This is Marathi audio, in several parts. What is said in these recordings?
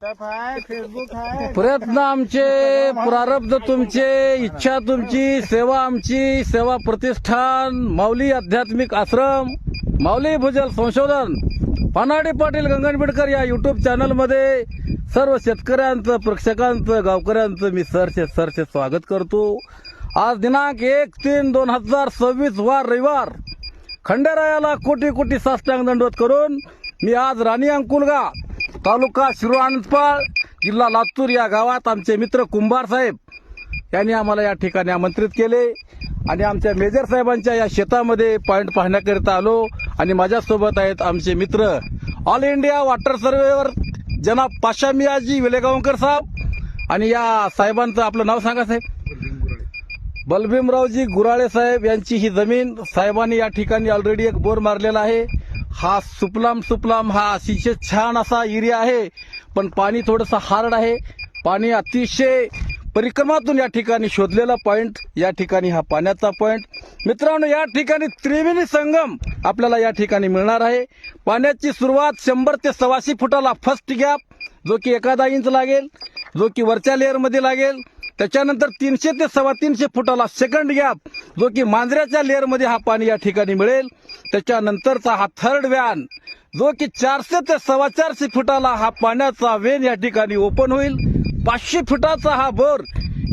फेसबुक आहे. प्रयत्न आमचे, प्रारब्ध तुमचे, इच्छा तुमची, सेवा आमची. सेवा प्रतिष्ठान, माऊली आध्यात्मिक आश्रम, माऊली भुजल संशोधन, पानाडी पाटील गंगनबीडकर या युट्यूब चॅनलमध्ये सर्व शेतकऱ्यांचं, प्रेक्षकांचं, गावकऱ्यांचं मी सरचे स्वागत करतो. आज दिनांक 1/3/2026 वार रविवार. खंडेरायाला कोटी कोटी साष्टांग दंडवत करून मी आज राणी अंकुलगा, तालुका शिरोळ, जिल्हा लातूर या गावात आमचे मित्र कुंभार साहेब यांनी आम्हाला या ठिकाणी आमंत्रित केले आणि आमच्या मेजर साहेबांच्या या शेतामध्ये पॉइंट पाहण्याकरिता आलो. आणि माझ्यासोबत आहेत आमचे मित्र ऑल इंडिया वॉटर सर्वेवर जनाब पाशा मियाजी वेलेगावकर साहेब आणि या साहेबांचं आपलं नाव सांगा साहेब. बलभीमरावजी गुराळे साहेब यांची ही जमीन. साहेबांनी या ठिकाणी ऑलरेडी एक बोर मारलेला आहे. हा सुपलाम हा अतिशय छान असा एरिया आहे, पण पाणी थोडंसं हार्ड आहे. पाणी अतिशय परिक्रमातून या ठिकाणी शोधलेला पॉइंट, या ठिकाणी हा पाण्याचा पॉइंट. मित्रांनो, या ठिकाणी त्रिवेणी संगम आपल्याला या ठिकाणी मिळणार आहे. पाण्याची सुरुवात 100 ते 125 फुटाला फर्स्ट गॅप, जो की 1 इंच लागेल, जो की वरच्या लेअरमध्ये लागेल. त्याच्यानंतर 300 ते 350 फुटाला सेकंड गॅप, जो की मांजऱ्याच्या लेअरमध्ये हा पाणी या ठिकाणी मिळेल. त्याच्यानंतरचा हा थर्ड व्यान, जो की 400 ते 425 फुटाला हा पाण्याचा वेन या ठिकाणी ओपन होईल. 500 फुटाचा हा बोर,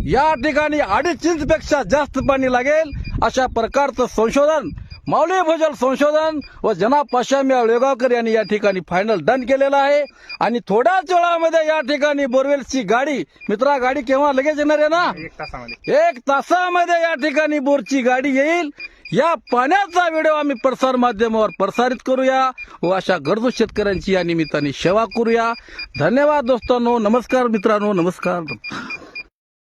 या ठिकाणी 2.5 इंचपेक्षा जास्त पाणी लागेल अशा प्रकारचं संशोधन माऊली भुजल संशोधन व जनाब पाशा मिया वेलेगावकर यांनी या ठिकाणी फायनल डन केलेला आहे. आणि थोड्याच वेळामध्ये या ठिकाणी बोरवेलची गाडी, मित्रा गाडी केव्हा लगेच येणार आहे ना? 1 तासामध्ये या ठिकाणी बोरची गाडी येईल. या पाण्याचा व्हिडिओ आम्ही प्रसार माध्यमावर प्रसारित करूया व अशा गरजू शेतकऱ्यांची या निमित्ताने सेवा करूया. धन्यवाद दोस्तांनो, नमस्कार मित्रांनो, नमस्कार.